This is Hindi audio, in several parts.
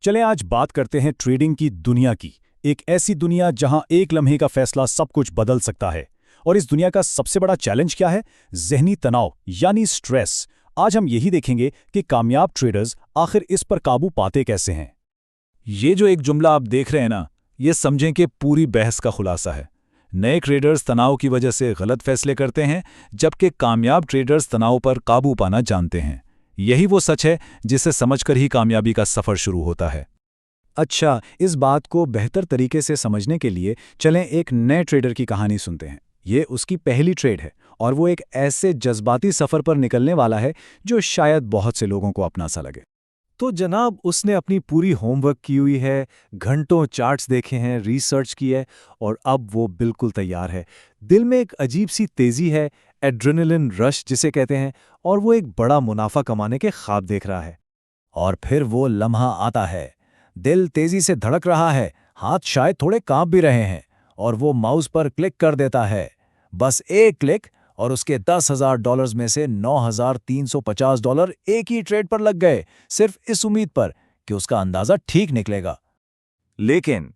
चलें आज बात करते हैं ट्रेडिंग की दुनिया की। एक ऐसी दुनिया जहां एक लम्हे का फैसला सब कुछ बदल सकता है। और इस दुनिया का सबसे बड़ा चैलेंज क्या है? ज़हनी तनाव यानी स्ट्रेस। आज हम यही देखेंगे कि कामयाब ट्रेडर्स आखिर इस पर काबू पाते कैसे हैं। ये जो एक जुमला आप देख रहे हैं ना, ये समझें कि पूरी बहस का खुलासा है। नए ट्रेडर्स तनाव की वजह से गलत फैसले करते हैं, जबकि कामयाब ट्रेडर्स तनाव पर काबू पाना जानते हैं। यही वो सच है जिसे समझकर ही कामयाबी का सफ़र शुरू होता है। अच्छा, इस बात को बेहतर तरीके से समझने के लिए चलें एक नए ट्रेडर की कहानी सुनते हैं। ये उसकी पहली ट्रेड है और वो एक ऐसे जज्बाती सफ़र पर निकलने वाला है जो शायद बहुत से लोगों को अपना सा लगे। तो जनाब, उसने अपनी पूरी होमवर्क की हुई है, घंटों चार्ट्स देखे हैं, रिसर्च की है और अब वो बिल्कुल तैयार है। दिल में एक अजीब सी तेज़ी है, एड्रेनलिन रश जिसे कहते हैं, और वो एक बड़ा मुनाफा कमाने के ख्वाब देख रहा है। और फिर वो लम्हा आता है। दिल तेज़ी से धड़क रहा है, हाथ शायद थोड़े कांप भी रहे हैं, और वो माउस पर क्लिक कर देता है। बस एक क्लिक और उसके $10,000 में से $9,350 एक ही ट्रेड पर लग गए, सिर्फ इस उम्मीद पर कि उसका अंदाजा ठीक निकलेगा। लेकिन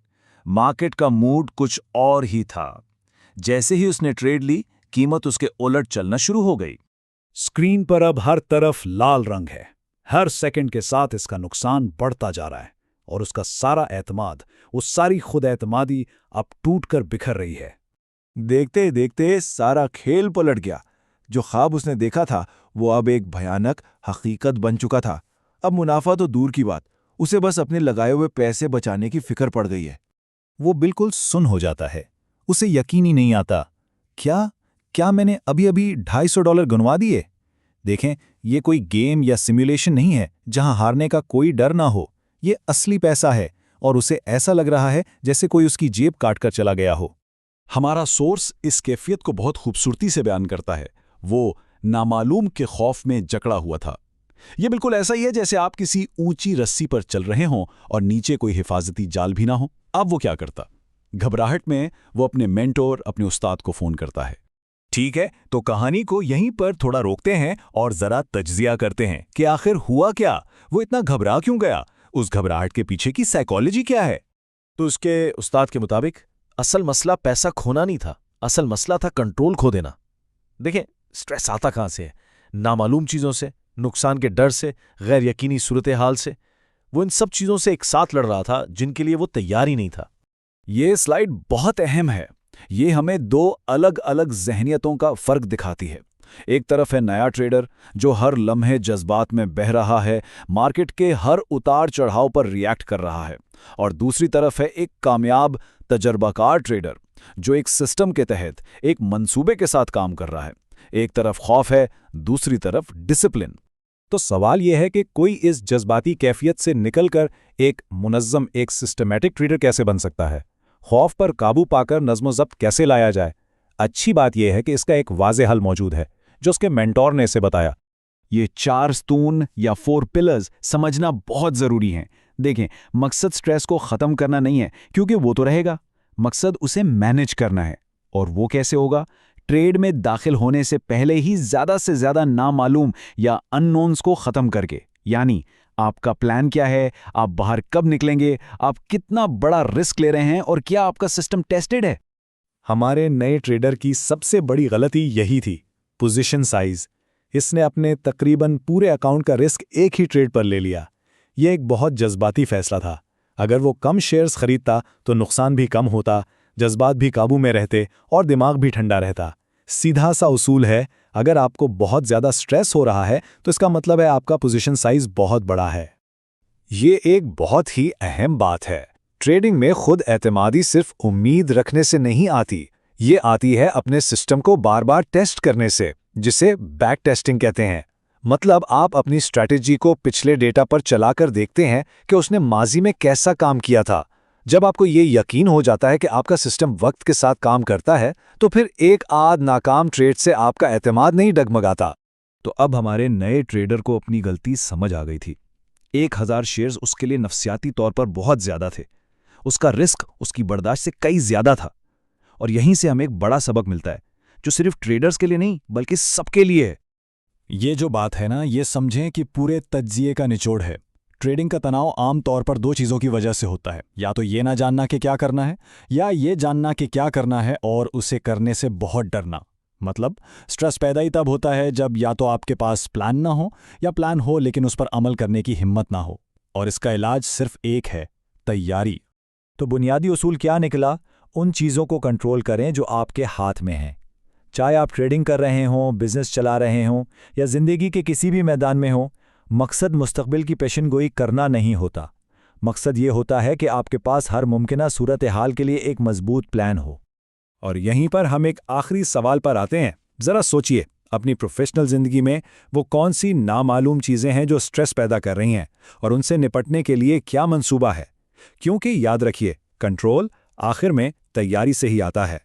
मार्केट का मूड कुछ और ही था। जैसे ही उसने ट्रेड ली, कीमत उसके उलट चलना शुरू हो गई। स्क्रीन पर अब हर तरफ लाल रंग है। हर सेकंड के साथ इसका नुकसान बढ़ता जा रहा है और उसका सारा एतमाद, वो सारी खुद एतमादी अब टूटकर बिखर रही है। देखते ही देखते सारा खेल पलट गया। जो ख्वाब उसने देखा था वो अब एक भयानक हकीकत बन चुका था। अब मुनाफा तो दूर की बात, उसे बस अपने लगाए हुए पैसे बचाने की फिक्र पड़ गई है। वो बिल्कुल सुन्न हो जाता है। उसे यकीन ही नहीं आता। क्या मैंने अभी अभी $250 गुनवा दिए? देखें, ये कोई गेम या सिमुलेशन नहीं है जहां हारने का कोई डर ना हो। ये असली पैसा है और उसे ऐसा लग रहा है जैसे कोई उसकी जेब काटकर चला गया हो। हमारा सोर्स इस कैफियत को बहुत खूबसूरती से बयान करता है। वो नामालूम के खौफ में जकड़ा हुआ था। ये बिल्कुल ऐसा ही है जैसे आप किसी ऊंची रस्सी पर चल रहे हों और नीचे कोई हिफाजती जाल भी ना हो। अब वो क्या करता? घबराहट में वो अपने मेंटोर, अपने उस्ताद को फोन करता है। ठीक है, तो कहानी को यहीं पर थोड़ा रोकते हैं और जरा तज्जिया करते हैं कि आखिर हुआ क्या, वो इतना घबरा क्यों गया, उस घबराहट के पीछे की साइकोलॉजी क्या है। तो उसके उस्ताद के मुताबिक असल मसला पैसा खोना नहीं था, असल मसला था कंट्रोल खो देना। देखें, स्ट्रेस आता कहां से है? नामालूम चीजों से, नुकसान के डर से, गैर यकीनी सूरत हाल से। वो इन सब चीजों से एक साथ लड़ रहा था जिनके लिए वो तैयार ही नहीं था। ये स्लाइड बहुत अहम है। ये हमें दो अलग अलग ज़हनियतों का फ़र्क दिखाती है। एक तरफ है नया ट्रेडर जो हर लम्हे जज्बात में बह रहा है, मार्केट के हर उतार चढ़ाव पर रिएक्ट कर रहा है, और दूसरी तरफ है एक कामयाब तजर्बाकार ट्रेडर जो एक सिस्टम के तहत एक मंसूबे के साथ काम कर रहा है। एक तरफ खौफ है, दूसरी तरफ डिसिप्लिन। तो सवाल यह है कि कोई इस जज्बाती कैफियत से निकलकर एक मुनज़्ज़म, एक सिस्टमैटिक ट्रेडर कैसे बन सकता है? खौफ पर काबू पाकर नज़्म-ओ-ज़ब्त कैसे लाया जाए? अच्छी बात यह है कि इसका एक वाज़ेह हल मौजूद है जो उसके मेंटोर ने इसे बताया। ये 4 स्तून या 4 पिलर्स समझना बहुत ज़रूरी हैं। देखें, मकसद स्ट्रेस को ख़त्म करना नहीं है, क्योंकि वो तो रहेगा। मकसद उसे मैनेज करना है। और वो कैसे होगा? ट्रेड में दाखिल होने से पहले ही ज़्यादा से ज़्यादा नामालूम या अननोन्स को ख़त्म करके। यानी आपका प्लान क्या है, आप बाहर कब निकलेंगे, आप कितना बड़ा रिस्क ले रहे हैं और क्या आपका सिस्टम टेस्टेड है। हमारे नए ट्रेडर की सबसे बड़ी गलती यही थी, पोजीशन साइज। इसने अपने तकरीबन पूरे अकाउंट का रिस्क एक ही ट्रेड पर ले लिया। यह एक बहुत जज्बाती फैसला था। अगर वो कम शेयर्स खरीदता तो नुकसान भी कम होता, जज्बात भी काबू में रहते और दिमाग भी ठंडा रहता। सीधा सा उसूल है, अगर आपको बहुत ज़्यादा स्ट्रेस हो रहा है तो इसका मतलब है आपका पोजीशन साइज बहुत बड़ा है। ये एक बहुत ही अहम बात है। ट्रेडिंग में खुद एतमादी सिर्फ उम्मीद रखने से नहीं आती, ये आती है अपने सिस्टम को बार बार टेस्ट करने से, जिसे बैक टेस्टिंग कहते हैं। मतलब आप अपनी स्ट्रैटेजी को पिछले डेटा पर चलाकर देखते हैं कि उसने माजी में कैसा काम किया था। जब आपको ये यकीन हो जाता है कि आपका सिस्टम वक्त के साथ काम करता है, तो फिर एक आध नाकाम ट्रेड से आपका एतमाद नहीं डगमगाता। तो अब हमारे नए ट्रेडर को अपनी गलती समझ आ गई थी। 1000 शेयर्स उसके लिए नफसियाती तौर पर बहुत ज्यादा थे। उसका रिस्क उसकी बर्दाश्त से कई ज्यादा था। और यहीं से हमें एक बड़ा सबक मिलता है, जो सिर्फ ट्रेडर्स के लिए नहीं बल्कि सबके लिए है। ये जो बात है ना, ये समझें कि पूरे तज्जिए का निचोड़ है। ट्रेडिंग का तनाव आम तौर पर दो चीज़ों की वजह से होता है, या तो ये ना जानना कि क्या करना है, या ये जानना कि क्या करना है और उसे करने से बहुत डरना। मतलब स्ट्रेस पैदा ही तब होता है जब या तो आपके पास प्लान ना हो, या प्लान हो लेकिन उस पर अमल करने की हिम्मत ना हो। और इसका इलाज सिर्फ एक है, तैयारी। तो बुनियादी उसूल क्या निकला? उन चीज़ों को कंट्रोल करें जो आपके हाथ में हैं। चाहे आप ट्रेडिंग कर रहे हों, बिजनेस चला रहे हों, या ज़िंदगी के किसी भी मैदान में हों, मकसद मुस्तकबिल की पेशेनगोई करना नहीं होता। मकसद ये होता है कि आपके पास हर मुमकिना सूरत हाल के लिए एक मजबूत प्लान हो। और यहीं पर हम एक आखिरी सवाल पर आते हैं। ज़रा सोचिए, अपनी प्रोफेशनल ज़िंदगी में वो कौन सी नामालूम चीज़ें हैं जो स्ट्रेस पैदा कर रही हैं, और उनसे निपटने के लिए क्या मंसूबा है? क्योंकि याद रखिए, कंट्रोल आखिर में तैयारी से ही आता है।